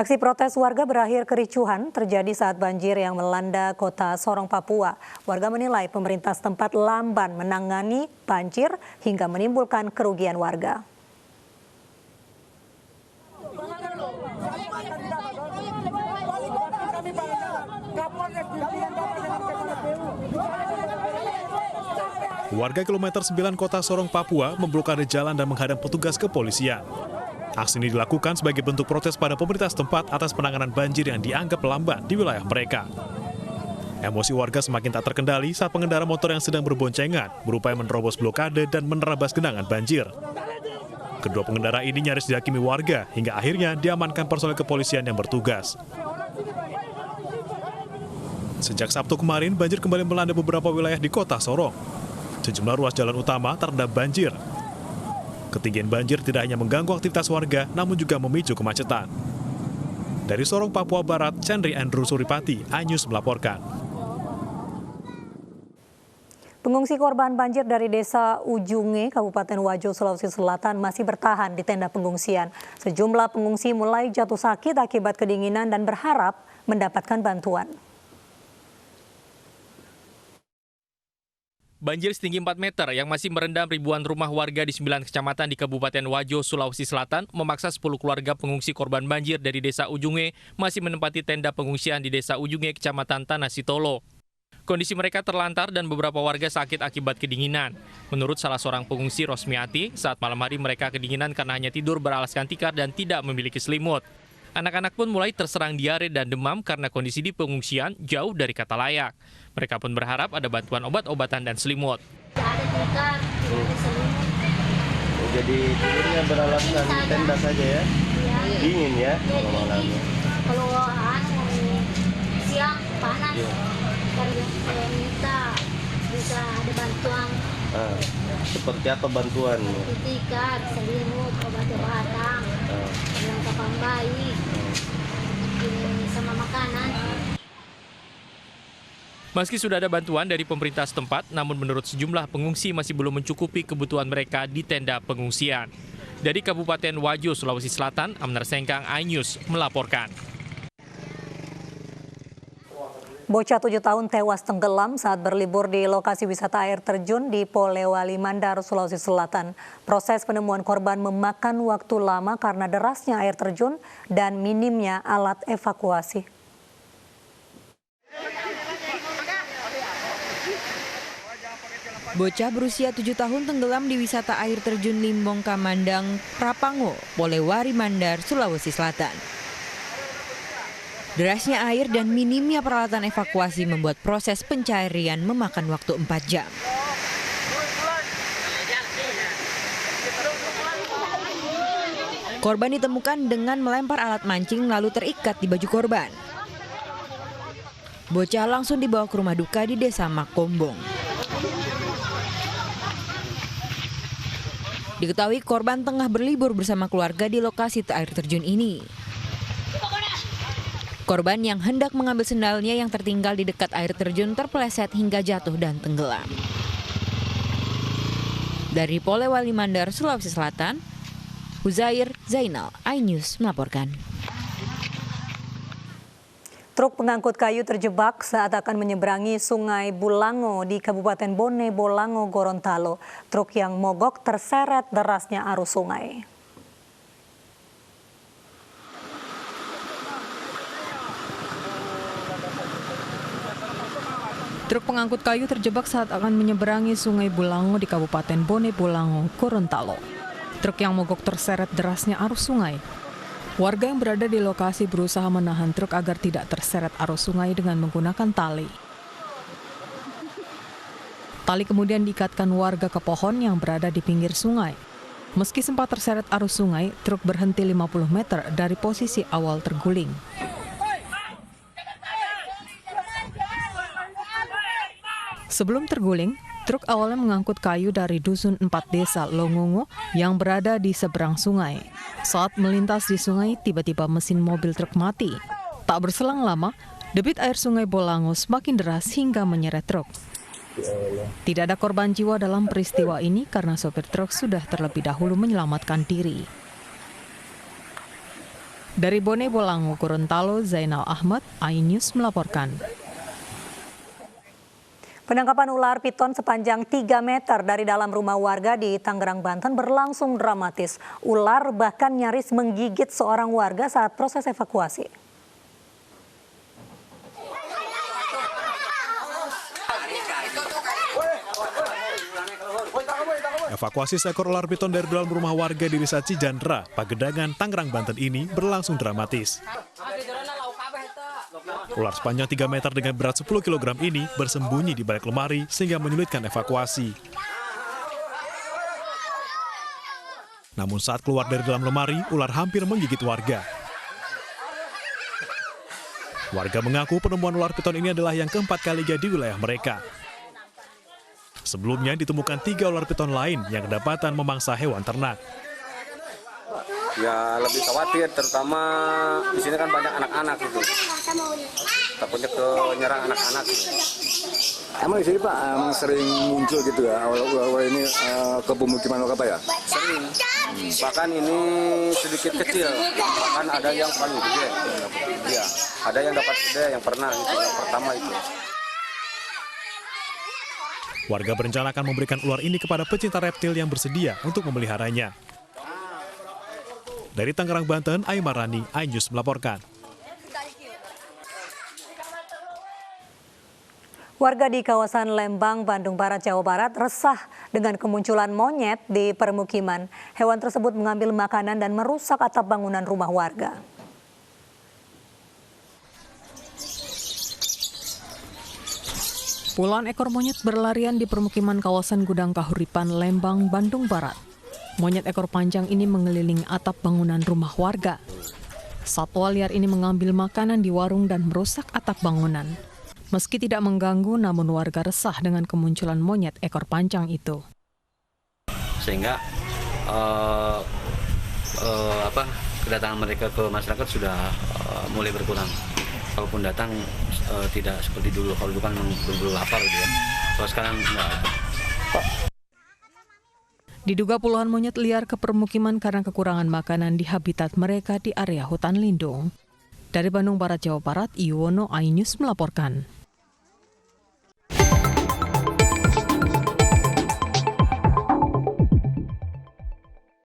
Aksi protes warga berakhir kericuhan terjadi saat banjir yang melanda kota Sorong, Papua. Warga menilai pemerintah setempat lamban menangani banjir hingga menimbulkan kerugian warga. Warga kilometer 9 kota Sorong, Papua memblokade jalan dan menghadang petugas kepolisian. Aksi ini dilakukan sebagai bentuk protes pada pemerintah setempat atas penanganan banjir yang dianggap lamban di wilayah mereka. Emosi warga semakin tak terkendali saat pengendara motor yang sedang berboncengan berupaya menerobos blokade dan menerabas genangan banjir. Kedua pengendara ini nyaris dihakimi warga hingga akhirnya diamankan personel kepolisian yang bertugas. Sejak Sabtu kemarin, banjir kembali melanda beberapa wilayah di kota Sorong. Sejumlah ruas jalan utama terendam banjir. Ketinggian banjir tidak hanya mengganggu aktivitas warga, namun juga memicu kemacetan. Dari Sorong, Papua Barat, Chandri Andrew Suripati, iNews melaporkan. Pengungsi korban banjir dari Desa Ujunge, Kabupaten Wajo, Sulawesi Selatan masih bertahan di tenda pengungsian. Sejumlah pengungsi mulai jatuh sakit akibat kedinginan dan berharap mendapatkan bantuan. Banjir setinggi 4 meter yang masih merendam ribuan rumah warga di 9 kecamatan di Kabupaten Wajo, Sulawesi Selatan memaksa 10 keluarga pengungsi korban banjir dari Desa Ujunge masih menempati tenda pengungsian di Desa Ujunge, Kecamatan Tanah Sitolo. Kondisi mereka terlantar dan beberapa warga sakit akibat kedinginan. Menurut salah seorang pengungsi, Rosmiati, saat malam hari mereka kedinginan karena hanya tidur beralaskan tikar dan tidak memiliki selimut. Anak-anak pun mulai terserang diare dan demam karena kondisi di pengungsian jauh dari kata layak. Mereka pun berharap ada bantuan obat-obatan dan selimut. Ada tikar, ada selimut. Jadi tidurnya beralaskan tenda saja ya? Ya. Dingin ya kalau malamnya? Kalau siang panas, kalau minta bisa ada bantuan. Seperti apa bantuan? Tikar, selimut, obat-obatan, perlengkapan bayi, sama makanan. Meski sudah ada bantuan dari pemerintah setempat, namun menurut sejumlah pengungsi masih belum mencukupi kebutuhan mereka di tenda pengungsian. Dari Kabupaten Wajo, Sulawesi Selatan, Amnar Sengkang, iNews melaporkan. Bocah 7 tahun tewas tenggelam saat berlibur di lokasi wisata air terjun di Polewali Mandar, Sulawesi Selatan. Proses penemuan korban memakan waktu lama karena derasnya air terjun dan minimnya alat evakuasi. Bocah berusia 7 tahun tenggelam di wisata air terjun Limbong Kamandang, Prapango, Polewali Mandar, Sulawesi Selatan. Derasnya air dan minimnya peralatan evakuasi membuat proses pencarian memakan waktu 4 jam. Korban ditemukan dengan melempar alat mancing lalu terikat di baju korban. Bocah langsung dibawa ke rumah duka di Desa Makombong. Diketahui korban tengah berlibur bersama keluarga di lokasi air terjun ini. Korban yang hendak mengambil sendalnya yang tertinggal di dekat air terjun terpeleset hingga jatuh dan tenggelam. Dari Polewali Mandar, Sulawesi Selatan, Huzair Zainal, iNews melaporkan. Truk pengangkut kayu terjebak saat akan menyeberangi Sungai Bulango di Kabupaten Bone Bolango, Gorontalo. Truk yang mogok terseret derasnya arus sungai. Truk pengangkut kayu terjebak saat akan menyeberangi Sungai Bulango di Kabupaten Bone Bolango, Gorontalo. Truk yang mogok terseret derasnya arus sungai. Warga yang berada di lokasi berusaha menahan truk agar tidak terseret arus sungai dengan menggunakan tali. Tali kemudian diikatkan warga ke pohon yang berada di pinggir sungai. Meski sempat terseret arus sungai, truk berhenti 50 meter dari posisi awal terguling. Sebelum terguling, truk awalnya mengangkut kayu dari Dusun 4 Desa Longongo yang berada di seberang sungai. Saat melintas di sungai, tiba-tiba mesin mobil truk mati. Tak berselang lama, debit air Sungai Bolango semakin deras hingga menyeret truk. Tidak ada korban jiwa dalam peristiwa ini karena sopir truk sudah terlebih dahulu menyelamatkan diri. Dari Bone Bolango, Gorontalo, Zainal Ahmad, iNews melaporkan. Penangkapan ular piton sepanjang 3 meter dari dalam rumah warga di Tangerang, Banten berlangsung dramatis. Ular bahkan nyaris menggigit seorang warga saat proses evakuasi. Evakuasi seekor ular piton dari dalam rumah warga di Desa Cijandra, Pagedangan, Tangerang, Banten ini berlangsung dramatis. Ular sepanjang 3 meter dengan berat 10 kg ini bersembunyi di balik lemari sehingga menyulitkan evakuasi. Namun saat keluar dari dalam lemari, ular hampir menggigit warga. Warga mengaku penemuan ular piton ini adalah yang keempat kalinya di wilayah mereka. Sebelumnya ditemukan 3 ular piton lain yang kedapatan memangsa hewan ternak. Ya lebih khawatir, terutama di sini kan banyak anak-anak gitu. Takutnya nyerang anak-anak. Emang di sini Pak, emang sering muncul gitu ya awal-awal ini ke pemukiman warga Pak ya? Sering. Bahkan ini sedikit kecil. Bahkan ada yang paling gede. Iya, ada yang dapat gede yang pernah itu yang pertama itu. Warga berencana akan memberikan ular ini kepada pecinta reptil yang bersedia untuk memeliharanya. Dari Tangerang, Banten, Aimarani, iNews melaporkan. Warga di kawasan Lembang, Bandung Barat, Jawa Barat resah dengan kemunculan monyet di permukiman. Hewan tersebut mengambil makanan dan merusak atap bangunan rumah warga. Puluhan ekor monyet berlarian di permukiman kawasan Gudang Kahuripan, Lembang, Bandung Barat. Monyet ekor panjang ini mengelilingi atap bangunan rumah warga. Satwa liar ini mengambil makanan di warung dan merusak atap bangunan. Meski tidak mengganggu, namun warga resah dengan kemunculan monyet ekor panjang itu. Sehingga kedatangan mereka ke masyarakat sudah mulai berkurang. Kalaupun datang tidak seperti dulu. Kalau dulu kan belum lapar gitu ya. Kalau sekarang enggak ada. Diduga puluhan monyet liar ke permukiman karena kekurangan makanan di habitat mereka di area hutan lindung. Dari Bandung Barat, Jawa Barat, Iwono, iNews melaporkan.